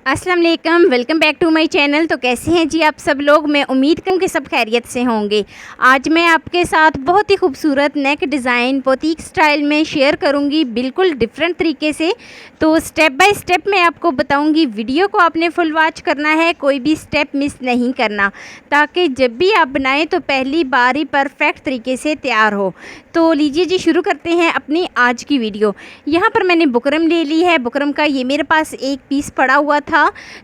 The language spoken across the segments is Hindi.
अस्सलाम वालेकुम, welcome back to my channel. तो कैसे हैं जी आप सब लोग। मैं उम्मीद करूँ कि सब खैरियत से होंगे। आज मैं आपके साथ बहुत ही खूबसूरत नेक डिज़ाइन पोतीक स्टाइल में शेयर करूंगी, बिल्कुल डिफरेंट तरीके से। तो स्टेप बाय स्टेप मैं आपको बताऊंगी। वीडियो को आपने फुल वॉच करना है, कोई भी स्टेप मिस नहीं करना, ताकि जब भी आप बनाएं तो पहली बार ही परफेक्ट तरीके से तैयार हो। तो लीजिए जी, शुरू करते हैं अपनी आज की वीडियो। यहाँ पर मैंने बुकरम ले ली है। बुकरम का ये मेरे पास एक पीस पड़ा हुआ था,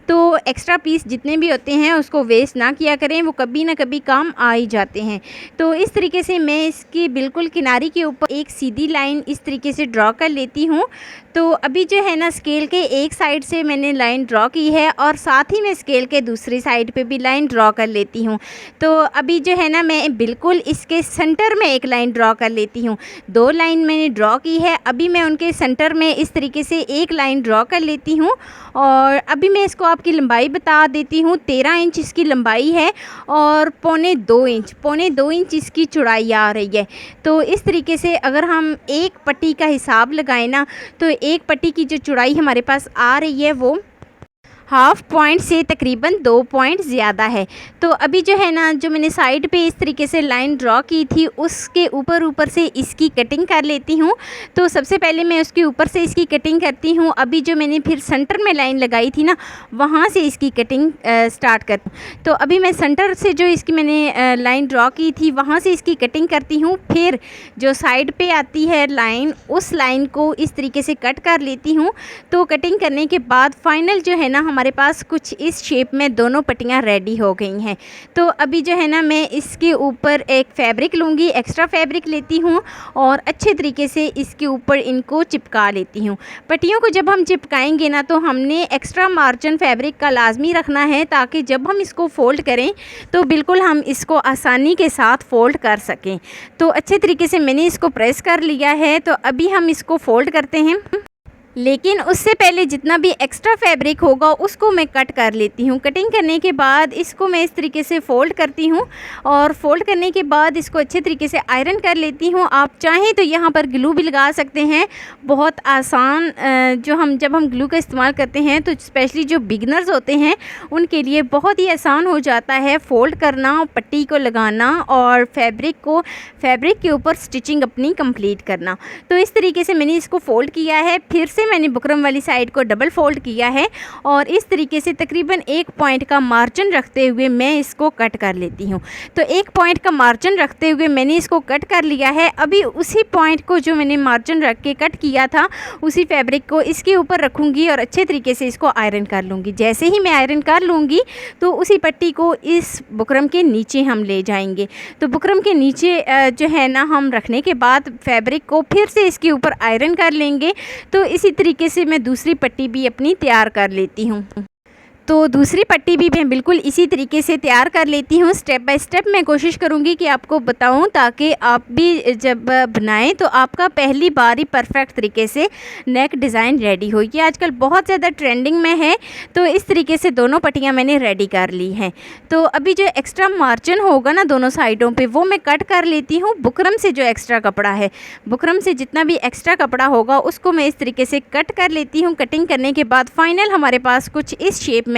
तो एक्स्ट्रा पीस जितने भी होते हैं उसको वेस्ट ना किया करें, वो कभी ना कभी काम आ ही जाते हैं। तो इस तरीके से मैं इसकी बिल्कुल किनारे के ऊपर एक सीधी लाइन इस तरीके से ड्रॉ कर लेती हूँ। तो अभी जो है ना, स्केल के एक साइड से मैंने लाइन ड्रॉ की है और साथ ही मैं स्केल के दूसरी साइड पे भी लाइन ड्रॉ कर लेती हूँ। तो अभी जो है ना, मैं बिल्कुल इसके सेंटर में एक लाइन ड्रॉ कर लेती हूँ। दो लाइन मैंने ड्रॉ की है, अभी मैं उनके सेंटर में इस तरीके से एक लाइन ड्रॉ कर लेती हूँ। और अभी मैं इसको आपकी लंबाई बता देती हूँ। 13 इंच इसकी लंबाई है और पौने 2 इंच इसकी चौड़ाई आ रही है। तो इस तरीके से अगर हम एक पट्टी का हिसाब लगाएं ना, तो एक पट्टी की जो चौड़ाई हमारे पास आ रही है वो हाफ पॉइंट से तकरीबन 2 पॉइंट ज़्यादा है। तो अभी जो है ना, जो मैंने साइड पे इस तरीके से लाइन ड्रॉ की थी, उसके ऊपर से इसकी कटिंग कर लेती हूँ। तो सबसे पहले मैं उसके ऊपर से इसकी कटिंग करती हूँ। अभी जो मैंने फिर सेंटर में लाइन लगाई थी ना, वहाँ से इसकी कटिंग स्टार्ट करती हूँ। तो अभी मैं सेंटर से जो इसकी मैंने लाइन ड्रॉ की थी, वहाँ से इसकी कटिंग करती हूँ। फिर जो साइड पे आती है लाइन, उस लाइन को इस तरीके से कट कर लेती हूँ। तो कटिंग करने के बाद फाइनल जो है ना, हमारे पास कुछ इस शेप में दोनों पट्टियाँ रेडी हो गई हैं। तो अभी जो है ना, मैं इसके ऊपर एक फैब्रिक लूँगी, एक्स्ट्रा फैब्रिक लेती हूँ और अच्छे तरीके से इसके ऊपर इनको चिपका लेती हूँ। पट्टियों को जब हम चिपकाएंगे ना, तो हमने एक्स्ट्रा मार्जिन फैब्रिक का लाजमी रखना है, ताकि जब हम इसको फ़ोल्ड करें तो बिल्कुल हम इसको आसानी के साथ फ़ोल्ड कर सकें। तो अच्छे तरीके से मैंने इसको प्रेस कर लिया है। तो अभी हम इसको फ़ोल्ड करते हैं, लेकिन उससे पहले जितना भी एक्स्ट्रा फैब्रिक होगा उसको मैं कट कर लेती हूँ। कटिंग करने के बाद इसको मैं इस तरीके से फ़ोल्ड करती हूँ और फ़ोल्ड करने के बाद इसको अच्छे तरीके से आयरन कर लेती हूँ। आप चाहें तो यहाँ पर ग्लू भी लगा सकते हैं, बहुत आसान। जब हम ग्लू का इस्तेमाल करते हैं तो स्पेशली जो बिगनर्स होते हैं उनके लिए बहुत ही आसान हो जाता है फ़ोल्ड करना, पट्टी को लगाना और फैब्रिक के ऊपर स्टिचिंग अपनी कंप्लीट करना। तो इस तरीके से मैंने इसको फ़ोल्ड किया है। फिर से मैंने बुकरम वाली साइड को डबल फोल्ड किया है और इस तरीके से तकरीबन 1 पॉइंट का मार्जिन रखते हुए मैं इसको कट कर लेती हूँ। तो 1 पॉइंट का मार्जिन रखते हुए मैंने इसको कट कर लिया है। अभी उसी पॉइंट को जो मैंने मार्जिन रख के कट किया था, उसी फैब्रिक को इसके ऊपर रखूँगी और अच्छे तरीके से इसको आयरन कर लूँगी। जैसे ही मैं आयरन कर लूँगी तो उसी पट्टी को इस बुकरम के नीचे हम ले जाएंगे। तो बुकरम के नीचे जो है ना, हम रखने के बाद फैब्रिक को फिर से इसके ऊपर आयरन कर लेंगे। तो इसी तरीके से मैं दूसरी पट्टी भी अपनी तैयार कर लेती हूँ। तो दूसरी पट्टी भी मैं बिल्कुल इसी तरीके से तैयार कर लेती हूँ। स्टेप बाय स्टेप मैं कोशिश करूँगी कि आपको बताऊँ, ताकि आप भी जब बनाएं तो आपका पहली बार ही परफेक्ट तरीके से नेक डिज़ाइन रेडी हो। ये आजकल बहुत ज़्यादा ट्रेंडिंग में है। तो इस तरीके से दोनों पट्टियाँ मैंने रेडी कर ली हैं। तो अभी जो एक्स्ट्रा मार्जिन होगा ना दोनों साइडों पर, वो मैं कट कर लेती हूँ। बुकरम से जो एक्स्ट्रा कपड़ा है, बुकरम से जितना भी एक्स्ट्रा कपड़ा होगा उसको मैं इस तरीके से कट कर लेती हूँ। कटिंग करने के बाद फाइनल हमारे पास कुछ इस शेप में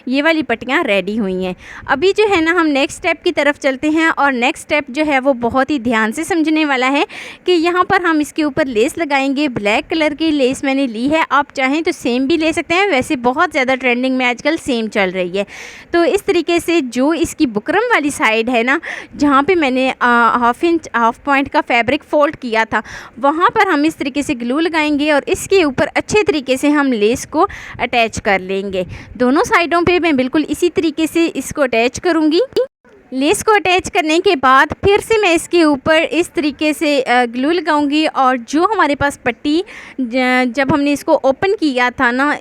ये वाली पट्टियाँ रेडी हुई हैं। अभी जो है ना, हम नेक्स्ट स्टेप की तरफ चलते हैं और नेक्स्ट स्टेप जो है वो बहुत ही ध्यान से समझने वाला है कि यहाँ पर हम इसके ऊपर लेस लगाएंगे। ब्लैक कलर की लेस मैंने ली है, आप चाहें तो सेम भी ले सकते हैं, वैसे बहुत ज़्यादा ट्रेंडिंग में आजकल सेम चल रही है। तो इस तरीके से जो इसकी बुकरम वाली साइड है ना, जहाँ पर मैंने हाफ पॉइंट का फैब्रिक फोल्ड किया था, वहाँ पर हम इस तरीके से ग्लू लगाएंगे और इसके ऊपर अच्छे तरीके से हम लेस को अटैच कर लेंगे। दोनों साइडों पे मैं बिल्कुल इसी तरीके से इसको अटैच करूँगी। लेस को अटैच करने के बाद फिर से मैं इसके ऊपर इस तरीके से ग्लू लगाऊंगी और जो हमारे पास पट्टी जब हमने इसको ओपन किया था ना,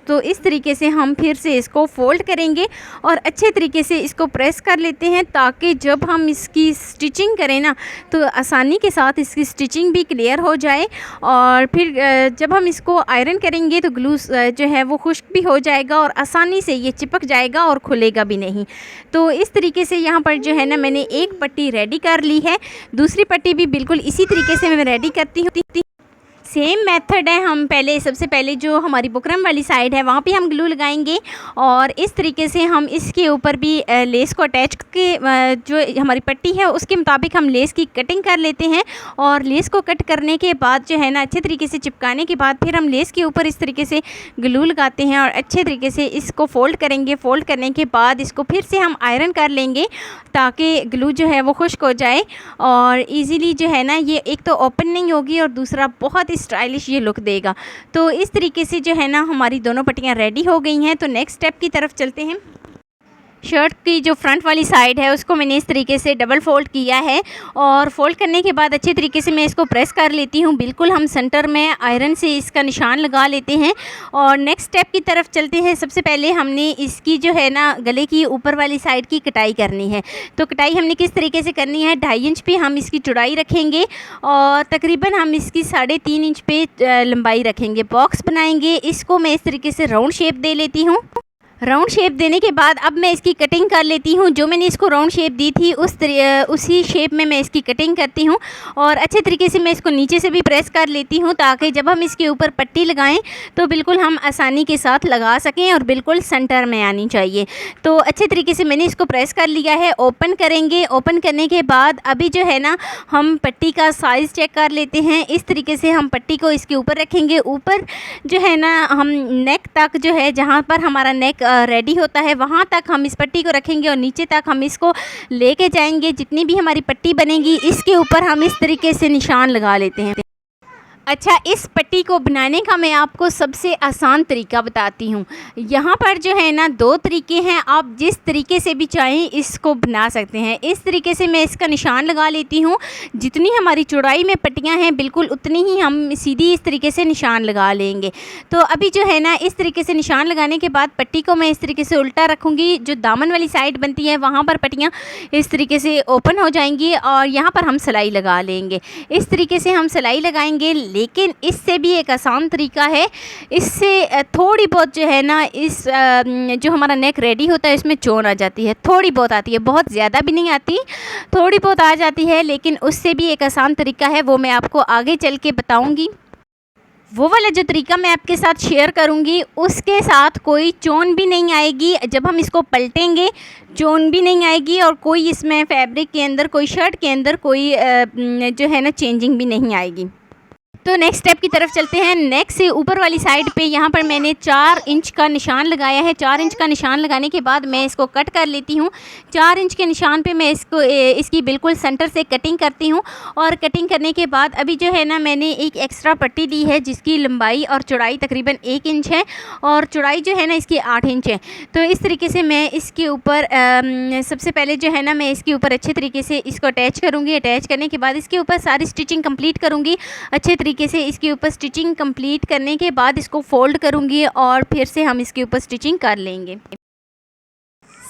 तो इस तरीके से हम फिर से इसको फोल्ड करेंगे और अच्छे तरीके से इसको प्रेस कर लेते हैं, ताकि जब हम इसकी स्टिचिंग करें ना, तो आसानी के साथ इसकी स्टिचिंग भी क्लियर हो जाए। और फिर जब हम इसको आयरन करेंगे तो ग्लू जो है वो खुश्क भी हो जाएगा और आसानी से ये चिपक जाएगा और खुलेगा भी नहीं। तो इस तरीके से यहाँ पर जो है ना, मैंने एक पट्टी रेडी कर ली है। दूसरी पट्टी भी बिल्कुल इसी तरीके से मैं रेडी करती हूँ। सेम मेथड है। हम सबसे पहले जो हमारी बुकरम वाली साइड है वहाँ पे हम ग्लू लगाएंगे और इस तरीके से हम इसके ऊपर भी लेस को अटैच करके जो हमारी पट्टी है उसके मुताबिक हम लेस की कटिंग कर लेते हैं। और लेस को कट करने के बाद जो है ना अच्छे तरीके से चिपकाने के बाद फिर हम लेस के ऊपर इस तरीके से ग्लू लगाते हैं और अच्छे तरीके से इसको फ़ोल्ड करेंगे। फ़ोल्ड करने के बाद इसको फिर से हम आयरन कर लेंगे ताकि ग्लू जो है वो खुश्क हो जाए और ईज़िली जो है ना ये एक तो ओपन नहीं होगी और दूसरा बहुत ही स्टाइलिश ये लुक देगा। तो इस तरीके से जो है ना हमारी दोनों पट्टियाँ रेडी हो गई हैं। तो नेक्स्ट स्टेप की तरफ चलते हैं। शर्ट की जो फ्रंट वाली साइड है उसको मैंने इस तरीके से डबल फ़ोल्ड किया है और फ़ोल्ड करने के बाद अच्छे तरीके से मैं इसको प्रेस कर लेती हूँ। बिल्कुल हम सेंटर में आयरन से इसका निशान लगा लेते हैं और नेक्स्ट स्टेप की तरफ चलते हैं। सबसे पहले हमने इसकी जो है ना गले की ऊपर वाली साइड की कटाई करनी है। तो कटाई हमने किस तरीके से करनी है, 2.5 इंच पे हम इसकी चौड़ाई रखेंगे और तकरीबन हम इसकी 3.5 इंच पे लंबाई रखेंगे। बॉक्स बनाएंगे, इसको मैं इस तरीके से राउंड शेप दे लेती हूँ। राउंड शेप देने के बाद अब मैं इसकी कटिंग कर लेती हूँ। जो मैंने इसको राउंड शेप दी थी उसी शेप में मैं इसकी कटिंग करती हूँ और अच्छे तरीके से मैं इसको नीचे से भी प्रेस कर लेती हूँ ताकि जब हम इसके ऊपर पट्टी लगाएं तो बिल्कुल हम आसानी के साथ लगा सकें और बिल्कुल सेंटर में आनी चाहिए। तो अच्छे तरीके से मैंने इसको प्रेस कर लिया है। ओपन करेंगे। ओपन करने के बाद अभी जो है ना हम पट्टी का साइज़ चेक कर लेते हैं। इस तरीके से हम पट्टी को इसके ऊपर रखेंगे। ऊपर जो है ना हम नेक तक जो है जहाँ पर हमारा नेक रेडी होता है वहाँ तक हम इस पट्टी को रखेंगे और नीचे तक हम इसको लेके जाएंगे। जितनी भी हमारी पट्टी बनेगी इसके ऊपर हम इस तरीके से निशान लगा लेते हैं। अच्छा, इस पट्टी को बनाने का मैं आपको सबसे आसान तरीका बताती हूँ। यहाँ पर जो है ना 2 तरीके हैं, आप जिस तरीके से भी चाहें इसको बना सकते हैं। इस तरीके से मैं इसका निशान लगा लेती हूँ। जितनी हमारी चौड़ाई में पट्टियाँ हैं बिल्कुल उतनी ही हम सीधी इस तरीके से निशान लगा लेंगे। तो अभी जो है ना इस तरीके से निशान लगाने के बाद पट्टी को मैं इस तरीके से उल्टा रखूँगी। जो दामन वाली साइड बनती है वहाँ पर पट्टियाँ इस तरीके से ओपन हो जाएंगी और यहाँ पर हम सिलाई लगा लेंगे। इस तरीके से हम सिलाई लगाएंगे। लेकिन इससे भी एक आसान तरीका है। इससे थोड़ी बहुत जो है ना इस जो हमारा नेक रेडी होता है इसमें चोन आ जाती है, थोड़ी बहुत आती है, बहुत ज़्यादा भी नहीं आती, थोड़ी बहुत आ जाती है। लेकिन उससे भी एक आसान तरीका है, वो मैं आपको आगे चल के बताऊंगी। वो वाला जो तरीका मैं आपके साथ शेयर करूंगी उसके साथ कोई चोन भी नहीं आएगी। जब हम इसको पलटेंगे चोन भी नहीं आएगी और कोई इसमें फैब्रिक के अंदर, कोई शर्ट के अंदर कोई जो है ना चेंजिंग भी नहीं आएगी। तो नेक्स्ट स्टेप की तरफ चलते हैं। नेक से ऊपर वाली साइड पे यहाँ पर मैंने 4 इंच का निशान लगाया है। 4 इंच का निशान लगाने के बाद मैं इसको कट कर लेती हूँ। 4 इंच के निशान पे मैं इसकी बिल्कुल सेंटर से कटिंग करती हूँ और कटिंग करने के बाद अभी जो है ना मैंने एक एक्स्ट्रा पट्टी ली है जिसकी लंबाई और चौड़ाई तकरीबन 1 इंच है और चौड़ाई जो है ना इसकी 8 इंच है। तो इस तरीके से मैं इसके ऊपर सबसे पहले जो है ना मैं इसके ऊपर अच्छे तरीके से इसको अटैच करूँगी। अटैच करने के बाद इसके ऊपर सारी स्टिचिंग कंप्लीट करूँगी। अच्छे तरीके से इसके ऊपर स्टिचिंग कंप्लीट करने के बाद इसको फोल्ड करूँगी और फिर से हम इसके ऊपर स्टिचिंग कर लेंगे।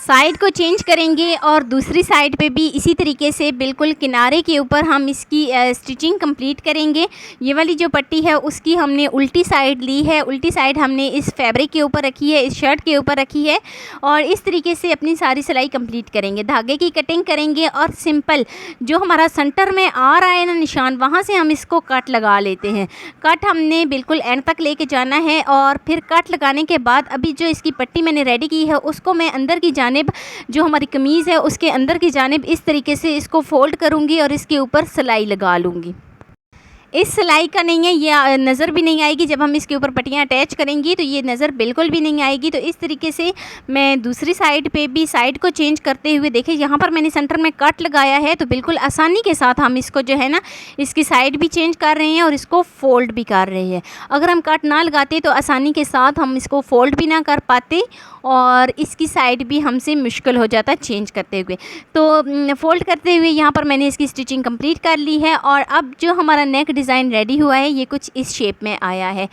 साइड को चेंज करेंगे और दूसरी साइड पे भी इसी तरीके से बिल्कुल किनारे के ऊपर हम इसकी स्टिचिंग कंप्लीट करेंगे। ये वाली जो पट्टी है उसकी हमने उल्टी साइड ली है। उल्टी साइड हमने इस फैब्रिक के ऊपर रखी है, इस शर्ट के ऊपर रखी है और इस तरीके से अपनी सारी सिलाई कंप्लीट करेंगे। धागे की कटिंग करेंगे और सिंपल जो हमारा सेंटर में आ रहा है ना निशान, वहाँ से हम इसको कट लगा लेते हैं। कट हमने बिल्कुल एंड तक लेके जाना है और फिर कट लगाने के बाद अभी जो इसकी पट्टी मैंने रेडी की है उसको मैं अंदर की जानिब जो हमारी कमीज़ है उसके अंदर की जानिब इस तरीके से इसको फोल्ड करूँगी और इसके ऊपर सिलाई लगा लूँगी। इस सिलाई का नहीं है, ये नज़र भी नहीं आएगी। जब हम इसके ऊपर पट्टियाँ अटैच करेंगी तो ये नज़र बिल्कुल भी नहीं आएगी। तो इस तरीके से मैं दूसरी साइड पे भी साइड को चेंज करते हुए, देखिए यहाँ पर मैंने सेंटर में कट लगाया है तो बिल्कुल आसानी के साथ हम इसको जो है ना इसकी साइड भी चेंज कर रहे हैं और इसको फोल्ड भी कर रहे हैं। अगर हम कट ना लगाते तो आसानी के साथ हम इसको फोल्ड भी ना कर पाते और इसकी साइड भी हमसे मुश्किल हो जाता चेंज करते हुए। तो फोल्ड करते हुए यहाँ पर मैंने इसकी स्टिचिंग कंप्लीट कर ली है और अब जो हमारा नेक डिज़ाइन रेडी हुआ है ये कुछ इस शेप में आया है।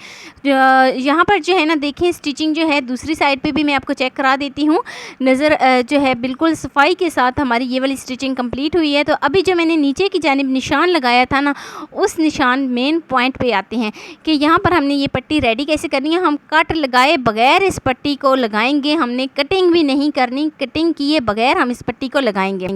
यहाँ पर जो है ना देखिए स्टिचिंग जो है दूसरी साइड पे भी मैं आपको चेक करा देती हूँ। नज़र जो है बिल्कुल सफाई के साथ हमारी ये वाली स्टिचिंग कंप्लीट हुई है। तो अभी जो मैंने नीचे की जानिब निशान लगाया था ना, उस निशान मेन पॉइंट पे आते हैं कि यहाँ पर हमने ये पट्टी रेडी कैसे करनी है। हम कट लगाए बगैर इस पट्टी को लगाएंगे, हमने कटिंग भी नहीं करनी, कटिंग किए बगैर हम इस पट्टी को लगाएंगे।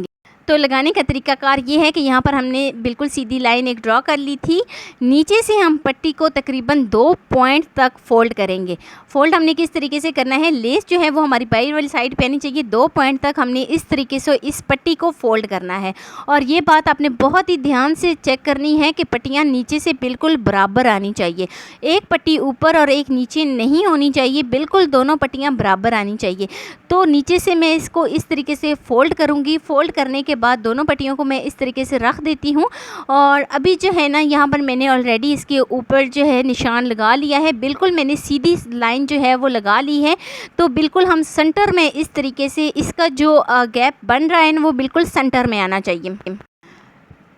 तो लगाने का तरीकाकार ये है कि यहाँ पर हमने बिल्कुल सीधी लाइन एक ड्रॉ कर ली थी। नीचे से हम पट्टी को तकरीबन 2 पॉइंट तक फ़ोल्ड करेंगे। फ़ोल्ड हमने किस तरीके से करना है, लेस जो है वो हमारी बाहर वाली साइड पे आनी चाहिए। 2 पॉइंट तक हमने इस तरीके से इस पट्टी को फ़ोल्ड करना है। और ये बात आपने बहुत ही ध्यान से चेक करनी है कि पट्टियाँ नीचे से बिल्कुल बराबर आनी चाहिए। एक पट्टी ऊपर और एक नीचे नहीं होनी चाहिए, बिल्कुल दोनों पट्टियाँ बराबर आनी चाहिए। तो नीचे से मैं इसको इस तरीके से फ़ोल्ड करूँगी। फ़ोल्ड करने के बाद दोनों पट्टियों को मैं इस तरीके से रख देती हूँ। और अभी जो है ना, यहाँ पर मैंने ऑलरेडी इसके ऊपर जो है निशान लगा लिया है। बिल्कुल मैंने सीधी लाइन जो है वो लगा ली है। तो बिल्कुल हम सेंटर में इस तरीके से इसका जो गैप बन रहा है ना, वो बिल्कुल सेंटर में आना चाहिए।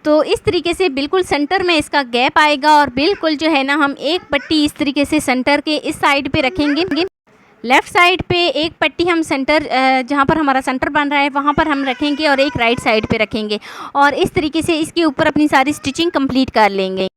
तो इस तरीके से बिल्कुल सेंटर में इसका गैप आएगा। और बिल्कुल जो है ना, हम एक पट्टी इस तरीके से सेंटर के इस साइड पे रखेंगे। लेफ़्ट साइड पे एक पट्टी हम सेंटर जहाँ पर हमारा सेंटर बन रहा है वहाँ पर हम रखेंगे और एक राइट साइड पे रखेंगे। और इस तरीके से इसके ऊपर अपनी सारी स्टिचिंग कंप्लीट कर लेंगे।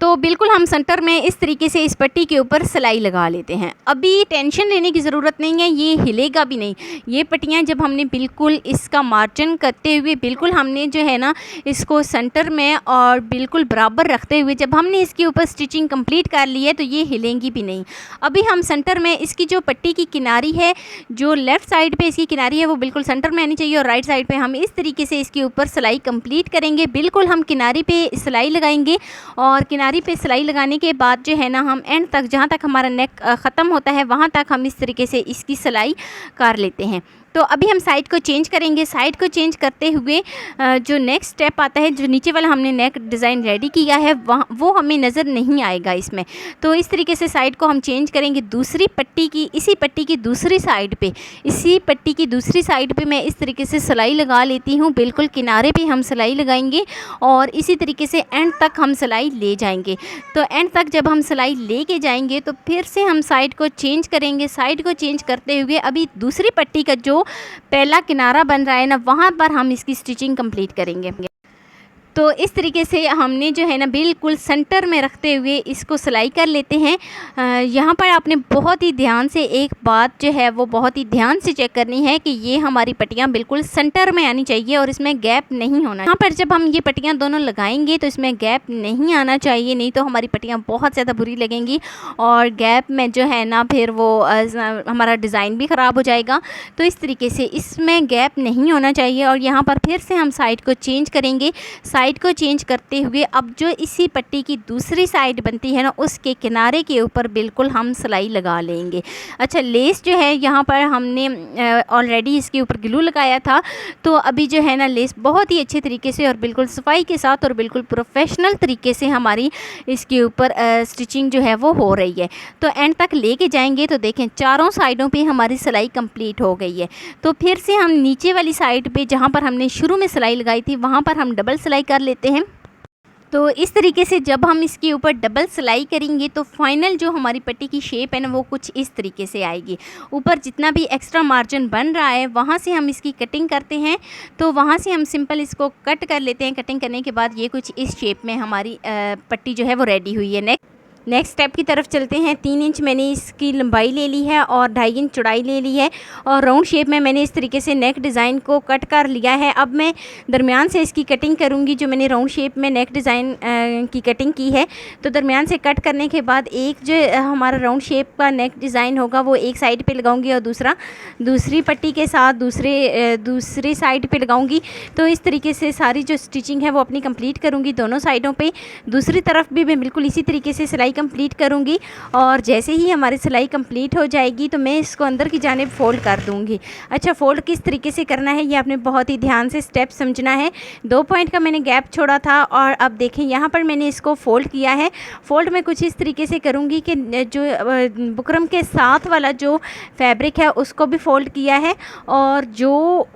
तो बिल्कुल हम सेंटर में इस तरीके से इस पट्टी के ऊपर सिलाई लगा लेते हैं। अभी टेंशन लेने की ज़रूरत नहीं है, ये हिलेगा भी नहीं। ये पट्टियाँ जब हमने बिल्कुल इसका मार्जिन करते हुए बिल्कुल हमने जो है ना इसको सेंटर में और बिल्कुल बराबर रखते हुए जब हमने इसके ऊपर स्टिचिंग कंप्लीट कर ली है तो ये हिलेंगी भी नहीं। अभी हम सेंटर में इसकी जो पट्टी की किनारी है, जो लेफ़्ट साइड पर इसकी किनारी है वो बिल्कुल सेंटर में आनी चाहिए। और राइट साइड पर हम इस तरीके से इसके ऊपर सिलाई कंप्लीट करेंगे। बिल्कुल हम किनारी पर सिलाई लगाएंगे और किनारी पे सिलाई लगाने के बाद जो है ना, हम एंड तक जहाँ तक हमारा नेक ख़त्म होता है वहाँ तक हम इस तरीके से इसकी सिलाई कर लेते हैं। तो अभी हम साइड को चेंज करेंगे। साइड को चेंज करते हुए जो नेक्स्ट स्टेप आता है, जो नीचे वाला हमने नेक डिज़ाइन रेडी किया है वो हमें नज़र नहीं आएगा इसमें। तो इस तरीके से साइड को हम चेंज करेंगे। दूसरी पट्टी की इसी पट्टी की दूसरी साइड पे मैं इस तरीके से सिलाई लगा लेती हूँ। बिल्कुल किनारे पे हम सिलाई लगाएंगे और इसी तरीके से एंड तक हम सिलाई ले जाएंगे। तो एंड तक जब हम सिलाई ले के जाएंगे तो फिर से हम साइड को चेंज करेंगे। साइड को चेंज करते हुए अभी दूसरी पट्टी का जो पहला किनारा बन रहा है ना, वहाँ पर हम इसकी स्टिचिंग कंप्लीट करेंगे। तो इस तरीके से हमने जो है ना बिल्कुल सेंटर में रखते हुए इसको सिलाई कर लेते हैं। यहाँ पर आपने बहुत ही ध्यान से एक बात जो है वो बहुत ही ध्यान से चेक करनी है कि ये हमारी पट्टियाँ बिल्कुल सेंटर में आनी चाहिए और इसमें गैप नहीं होना। यहाँ पर जब हम ये पट्टियाँ दोनों लगाएंगे तो इसमें गैप नहीं आना चाहिए, नहीं तो हमारी पट्टियाँ बहुत ज़्यादा बुरी लगेंगी और गैप में जो है ना फिर वो हमारा डिज़ाइन भी ख़राब हो जाएगा। तो इस तरीके से इसमें गैप नहीं होना चाहिए। और यहाँ पर फिर से हम साइड को चेंज करेंगे। साइड को चेंज करते हुए अब जो इसी पट्टी की दूसरी साइड बनती है ना, उसके किनारे के ऊपर बिल्कुल हम सिलाई लगा लेंगे। अच्छा, लेस जो है यहाँ पर हमने ऑलरेडी इसके ऊपर ग्लू लगाया था। तो अभी जो है ना लेस बहुत ही अच्छे तरीके से और बिल्कुल सफाई के साथ और बिल्कुल प्रोफेशनल तरीके से हमारी इसके ऊपर स्टिचिंग जो है वो हो रही है। तो एंड तक लेके जाएंगे तो देखें चारों साइडों पे हमारी सिलाई कंप्लीट हो गई है। तो फिर से हम नीचे वाली साइड पे जहाँ पर हमने शुरू में सिलाई लगाई थी वहाँ पर हम डबल सिलाई कर लेते हैं। तो इस तरीके से जब हम इसके ऊपर डबल सिलाई करेंगे तो फाइनल जो हमारी पट्टी की शेप है ना वो कुछ इस तरीके से आएगी। ऊपर जितना भी एक्स्ट्रा मार्जिन बन रहा है वहाँ से हम इसकी कटिंग करते हैं। तो वहाँ से हम सिंपल इसको कट कर लेते हैं। कटिंग करने के बाद ये कुछ इस शेप में हमारी पट्टी जो है वो रेडी हुई है। नेक्स्ट स्टेप की तरफ चलते हैं। 3 इंच मैंने इसकी लंबाई ले ली है और 2.5 इंच चौड़ाई ले ली है और राउंड शेप में मैंने इस तरीके से नेक डिज़ाइन को कट कर लिया है। अब मैं दरमियान से इसकी कटिंग करूँगी। जो मैंने राउंड शेप में नेक डिज़ाइन की कटिंग की है, तो दरमियान से कट करने के बाद एक जो हमारा राउंड शेप का नेक डिज़ाइन होगा वो एक साइड पर लगाऊँगी और दूसरा दूसरी पट्टी के साथ दूसरी साइड पर लगाऊँगी। तो इस तरीके से सारी जो स्टिचिंग है वो अपनी कंप्लीट करूँगी दोनों साइडों पर। दूसरी तरफ भी मैं बिल्कुल इसी तरीके से सिलाई कंप्लीट करूंगी और जैसे ही हमारी सिलाई कंप्लीट हो जाएगी तो मैं इसको अंदर की जानिब फोल्ड कर दूंगी। अच्छा, फोल्ड किस तरीके से करना है ये आपने बहुत ही ध्यान से स्टेप समझना है। 2 पॉइंट का मैंने गैप छोड़ा था और अब देखें यहाँ पर मैंने इसको फोल्ड किया है। फोल्ड मैं कुछ इस तरीके से करूँगी कि जो बुकरम के साथ वाला जो फैब्रिक है उसको भी फोल्ड किया है और जो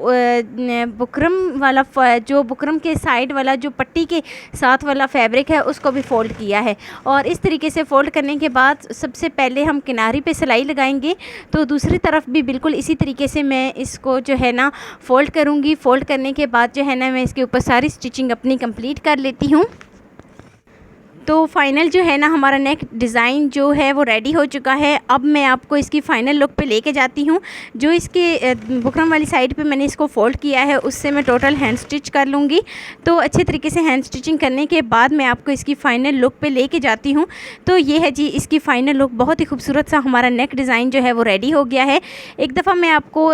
बुकरम के साइड वाला जो पट्टी के साथ वाला फैब्रिक है उसको भी फोल्ड किया है। और इस तरीके से फोल्ड करने के बाद सबसे पहले हम किनारी पे सिलाई लगाएंगे। तो दूसरी तरफ भी बिल्कुल इसी तरीके से मैं इसको जो है ना फोल्ड करूँगी। फोल्ड करने के बाद जो है ना मैं इसके ऊपर सारी स्टिचिंग अपनी कंप्लीट कर लेती हूँ। तो फाइनल जो है ना हमारा नेक डिज़ाइन जो है वो रेडी हो चुका है। अब मैं आपको इसकी फ़ाइनल लुक पे लेके जाती हूँ। जो इसके बुकरम वाली साइड पे मैंने इसको फ़ोल्ड किया है उससे मैं टोटल हैंड स्टिच कर लूँगी। तो अच्छे तरीके से हैंड स्टिचिंग करने के बाद मैं आपको इसकी फ़ाइनल लुक पे लेके जाती हूँ। तो ये है जी इसकी फ़ाइनल लुक। बहुत ही खूबसूरत सा हमारा नेक डिज़ाइन जो है वो रेडी हो गया है। एक दफ़ा मैं आपको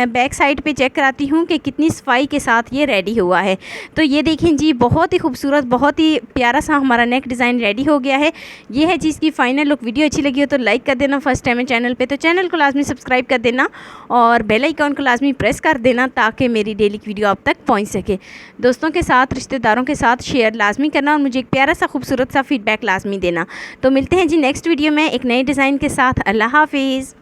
बैक साइड पे चेक कराती हूँ कि कितनी सफाई के साथ ये रेडी हुआ है। तो ये देखें जी बहुत ही खूबसूरत, बहुत ही प्यारा सा हमारा नेक डिज़ाइन रेडी हो गया है। ये है जी इसकी फ़ाइनल लुक। वीडियो अच्छी लगी हो तो लाइक कर देना। फर्स्ट टाइम है चैनल पे तो चैनल को लाजमी सब्सक्राइब कर देना और बेल आइकॉन को लाजमी प्रेस कर देना ताकि मेरी डेली की वीडियो आप तक पहुंच सके। दोस्तों के साथ, रिश्तेदारों के साथ शेयर लाजमी करना और मुझे एक प्यारा सा खूबसूरत सा फीडबैक लाजमी देना। तो मिलते हैं जी नेक्स्ट वीडियो में एक नए डिज़ाइन के साथ। अल्लाह हाफिज़।